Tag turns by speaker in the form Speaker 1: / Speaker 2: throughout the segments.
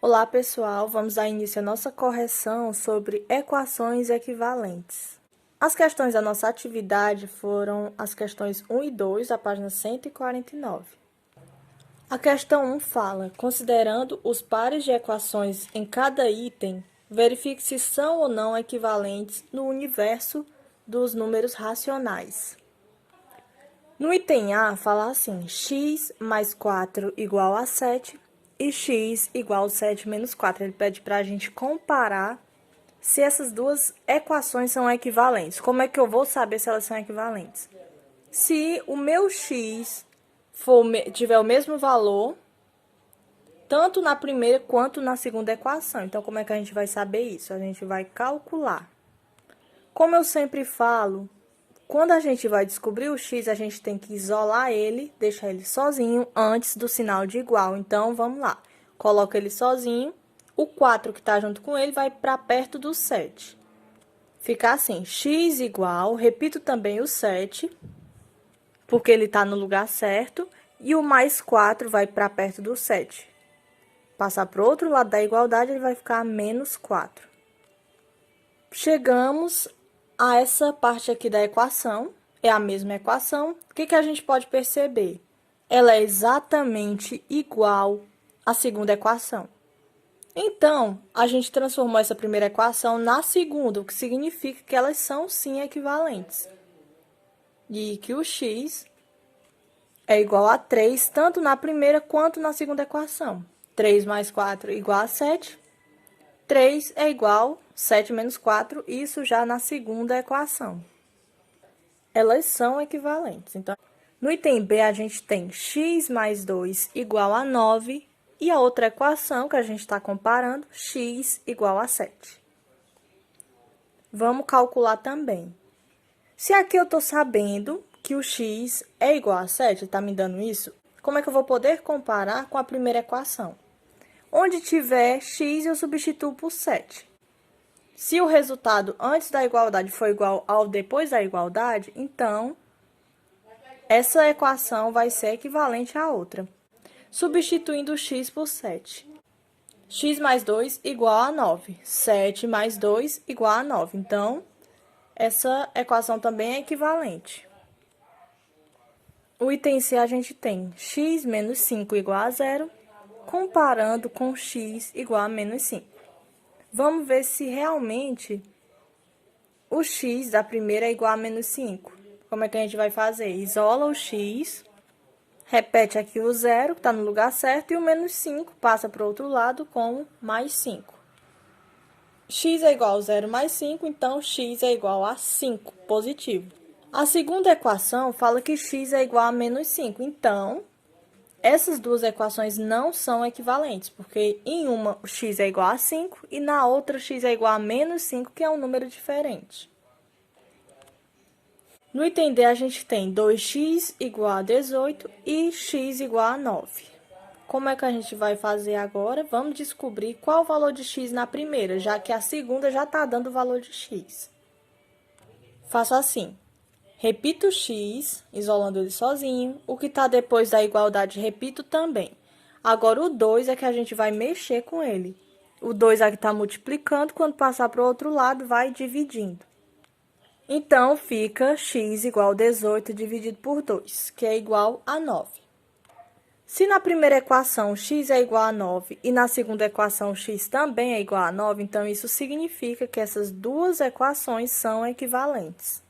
Speaker 1: Olá, pessoal! Vamos dar início à nossa correção sobre equações equivalentes. As questões da nossa atividade foram as questões 1 e 2, da página 149. A questão 1 fala: considerando os pares de equações em cada item, verifique se são ou não equivalentes no universo dos números racionais. No item A, fala assim: x mais 4 igual a 7 e x igual a 7 menos 4. Ele pede para a gente comparar se essas duas equações são equivalentes. Como é que eu vou saber se elas são equivalentes? Se o meu x tiver o mesmo valor, tanto na primeira quanto na segunda equação. Então, como é que a gente vai saber isso? A gente vai calcular. Como eu sempre falo, quando a gente vai descobrir o x, a gente tem que isolar ele, deixar ele sozinho antes do sinal de igual. Então, vamos lá. Coloca ele sozinho. O 4 que está junto com ele vai para perto do 7. Fica assim, x igual, repito também o 7, porque ele está no lugar certo, e o mais 4 vai para perto do 7. Passar para o outro lado da igualdade, ele vai ficar menos 4. Chegamos a essa parte aqui da equação, é a mesma equação. O que a gente pode perceber? Ela é exatamente igual à segunda equação. Então, a gente transformou essa primeira equação na segunda, o que significa que elas são, sim, equivalentes. E que o x é igual a 3, tanto na primeira quanto na segunda equação. 3 mais 4 igual a 7. 3 é igual a 7 menos 4, isso já na segunda equação. Elas são equivalentes. Então, no item B, a gente tem x mais 2 igual a 9, e a outra equação que a gente está comparando, x igual a 7. Vamos calcular também. Se aqui eu estou sabendo que o x é igual a 7, está me dando isso, como é que eu vou poder comparar com a primeira equação? Onde tiver x, eu substituo por 7. Se o resultado antes da igualdade for igual ao depois da igualdade, então, essa equação vai ser equivalente à outra. Substituindo x por 7. X mais 2 igual a 9. 7 mais 2 igual a 9. Então, essa equação também é equivalente. O item C a gente tem x menos 5 igual a 0, comparando com x igual a menos 5. Vamos ver se realmente o x da primeira é igual a menos 5. Como é que a gente vai fazer? Isola o x, repete aqui o 0, que está no lugar certo, e o menos 5 passa para o outro lado com mais 5. X é igual a 0 mais 5, então x é igual a 5, positivo. A segunda equação fala que x é igual a menos 5, então, essas duas equações não são equivalentes, porque em uma o x é igual a 5 e na outra x é igual a menos 5, que é um número diferente. No item D, a gente tem 2x igual a 18 e x igual a 9. Como é que a gente vai fazer agora? Vamos descobrir qual o valor de x na primeira, já que a segunda já está dando o valor de x. Faço assim. Repito o x, isolando ele sozinho. O que está depois da igualdade, repito também. Agora, o 2 é que a gente vai mexer com ele. O 2 aqui está multiplicando, quando passar para o outro lado, vai dividindo. Então, fica x igual a 18 dividido por 2, que é igual a 9. Se na primeira equação x é igual a 9 e na segunda equação x também é igual a 9, então isso significa que essas duas equações são equivalentes.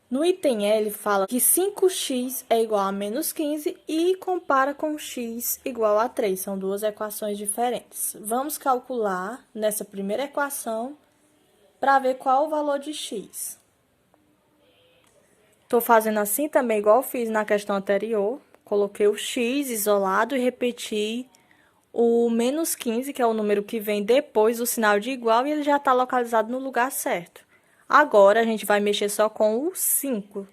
Speaker 1: No item L, fala que 5x é igual a menos 15 e compara com x igual a 3. São duas equações diferentes. Vamos calcular nessa primeira equação para ver qual o valor de x. Estou fazendo assim também, igual eu fiz na questão anterior. Coloquei o x isolado e repeti o menos 15, que é o número que vem depois do sinal de igual, e ele já está localizado no lugar certo. Agora, a gente vai mexer só com o 5,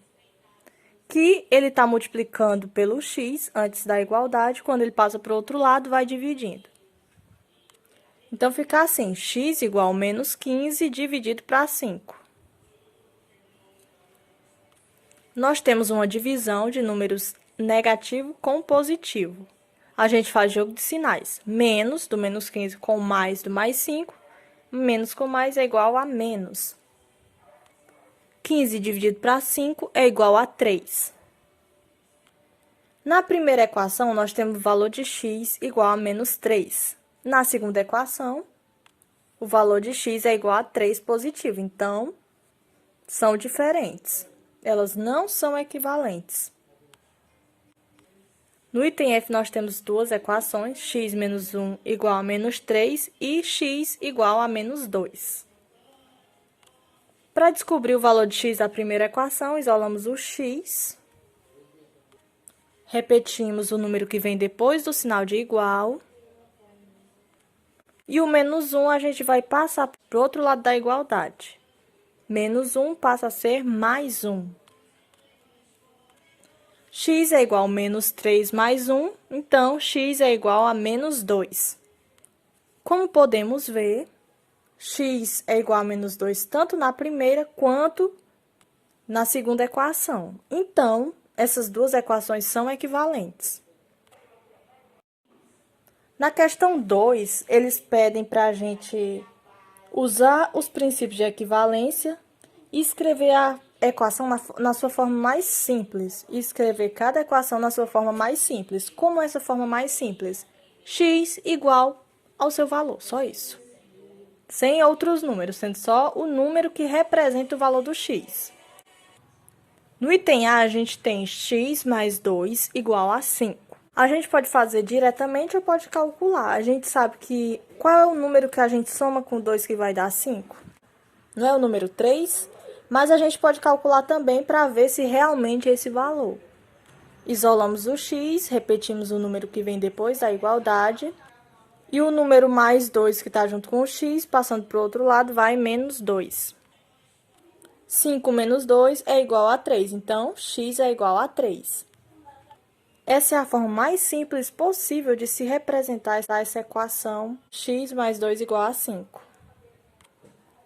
Speaker 1: que ele está multiplicando pelo x antes da igualdade, quando ele passa para o outro lado, vai dividindo. Então, fica assim, x igual a menos 15 dividido para 5. Nós temos uma divisão de números negativo com positivo. A gente faz jogo de sinais. Menos do menos 15 com mais do mais 5. Menos com mais é igual a menos. 15 dividido para 5 é igual a 3. Na primeira equação, nós temos o valor de x igual a menos 3. Na segunda equação, o valor de x é igual a 3 positivo. Então, são diferentes. Elas não são equivalentes. No item F, nós temos duas equações, x menos 1 igual a menos 3 e x igual a menos 2. Para descobrir o valor de x da primeira equação, isolamos o x. Repetimos o número que vem depois do sinal de igual. E o menos 1 a gente vai passar para o outro lado da igualdade. Menos 1 passa a ser mais 1. X é igual a menos 3 mais 1, então x é igual a menos 2. Como podemos ver, x é igual a menos 2 tanto na primeira quanto na segunda equação. Então, essas duas equações são equivalentes. Na questão 2, eles pedem para a gente usar os princípios de equivalência e escrever a equação na sua forma mais simples. E escrever cada equação na sua forma mais simples. Como é essa forma mais simples? X igual ao seu valor, só isso. Sem outros números, sendo só o número que representa o valor do x. No item A, a gente tem x mais 2 igual a 5. A gente pode fazer diretamente ou pode calcular. A gente sabe que qual é o número que a gente soma com 2 que vai dar 5? Não é o número 3? Mas a gente pode calcular também para ver se realmente é esse valor. Isolamos o x, repetimos o número que vem depois da igualdade. E o número mais 2 que está junto com o x, passando para o outro lado, vai menos 2. 5 menos 2 é igual a 3, então x é igual a 3. Essa é a forma mais simples possível de se representar essa equação x mais 2 igual a 5.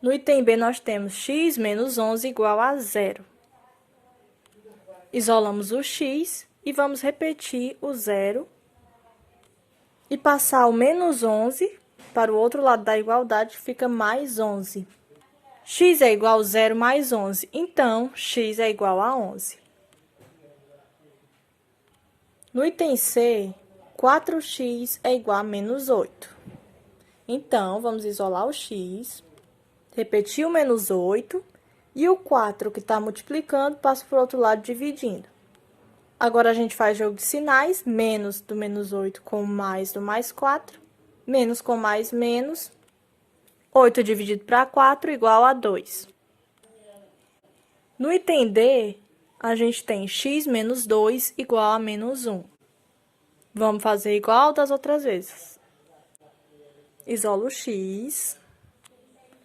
Speaker 1: No item B, nós temos x menos 11 igual a 0. Isolamos o x e vamos repetir o 0 e passar o menos 11 para o outro lado da igualdade, fica mais 11. X é igual a 0 mais 11, então x é igual a 11. No item C, 4x é igual a menos 8. Então, vamos isolar o x, repetir o menos 8, e o 4 que está multiplicando passa para o outro lado dividindo. Agora, a gente faz jogo de sinais, menos do menos 8 com mais do mais 4, menos com mais menos, 8 dividido para 4 igual a 2. No item D, a gente tem x menos 2 igual a menos 1. Vamos fazer igual das outras vezes. Isola o x,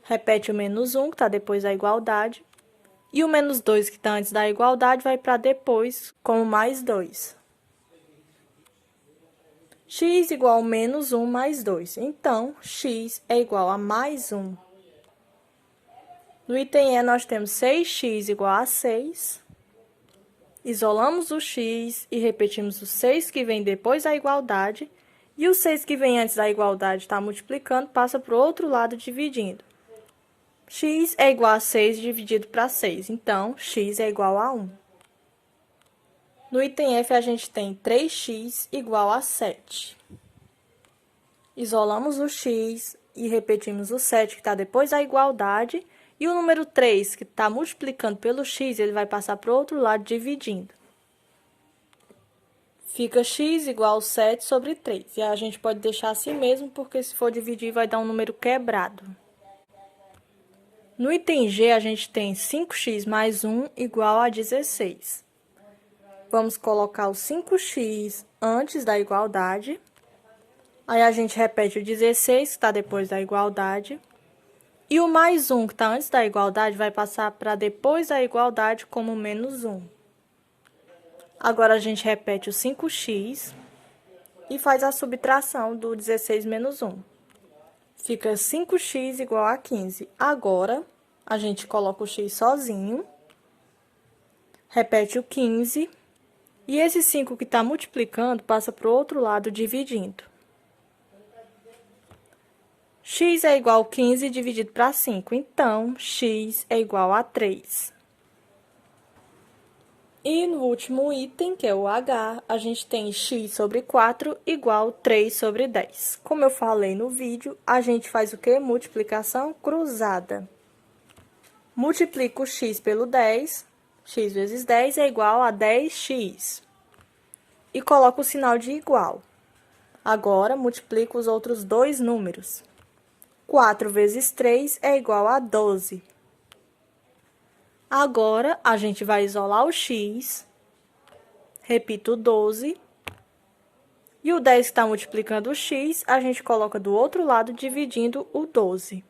Speaker 1: repete o menos 1, que está depois da igualdade, e o menos 2, que está antes da igualdade, vai para depois, como mais 2. X igual a menos 1 mais 2. Então, x é igual a mais 1. No item E, nós temos 6x igual a 6. Isolamos o x e repetimos o 6 que vem depois da igualdade. E o 6 que vem antes da igualdade está multiplicando, passa para o outro lado dividindo. X é igual a 6 dividido para 6. Então, x é igual a 1. No item F, a gente tem 3x igual a 7. Isolamos o x e repetimos o 7 que está depois da igualdade. E o número 3, que está multiplicando pelo x, ele vai passar para o outro lado dividindo. Fica x igual a 7 sobre 3. E a gente pode deixar assim mesmo, porque se for dividir, vai dar um número quebrado. No item G, a gente tem 5x mais 1 igual a 16. Vamos colocar o 5x antes da igualdade. Aí, a gente repete o 16, que está depois da igualdade. E o mais 1, que está antes da igualdade, vai passar para depois da igualdade como menos 1. Agora, a gente repete o 5x e faz a subtração do 16 menos 1. Fica 5x igual a 15. Agora, a gente coloca o x sozinho, repete o 15 E esse 5 que está multiplicando passa para o outro lado dividindo. X é igual a 15 dividido para 5, então, x é igual a 3. E no último item, que é o H, a gente tem x sobre 4 igual a 3 sobre 10. Como eu falei no vídeo, a gente faz o quê? Multiplicação cruzada. Multiplico x pelo 10, x vezes 10 é igual a 10x. E coloco o sinal de igual. Agora, multiplico os outros dois números. 4 vezes 3 é igual a 12. Agora, a gente vai isolar o x, repito, 12, e o 10 que está multiplicando o x, a gente coloca do outro lado, dividindo o 12.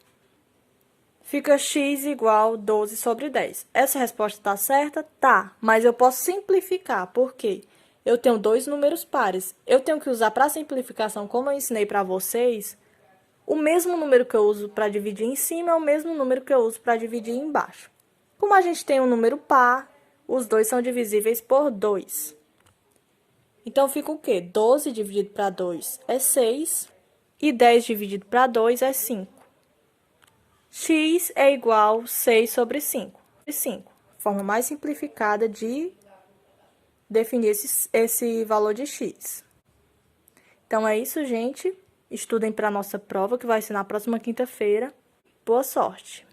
Speaker 1: Fica x igual a 12 sobre 10. Essa resposta está certa? Tá, mas eu posso simplificar, por quê? Eu tenho dois números pares. Eu tenho que usar para simplificação, como eu ensinei para vocês, o mesmo número que eu uso para dividir em cima é o mesmo número que eu uso para dividir embaixo. Como a gente tem um número par, os dois são divisíveis por 2. Então, fica o quê? 12 dividido para 2 é 6 e 10 dividido para 2 é 5. X é igual a 6 sobre 5. Forma mais simplificada de definir esse valor de x. Então, é isso, gente. Estudem para a nossa prova, que vai ser na próxima quinta-feira. Boa sorte!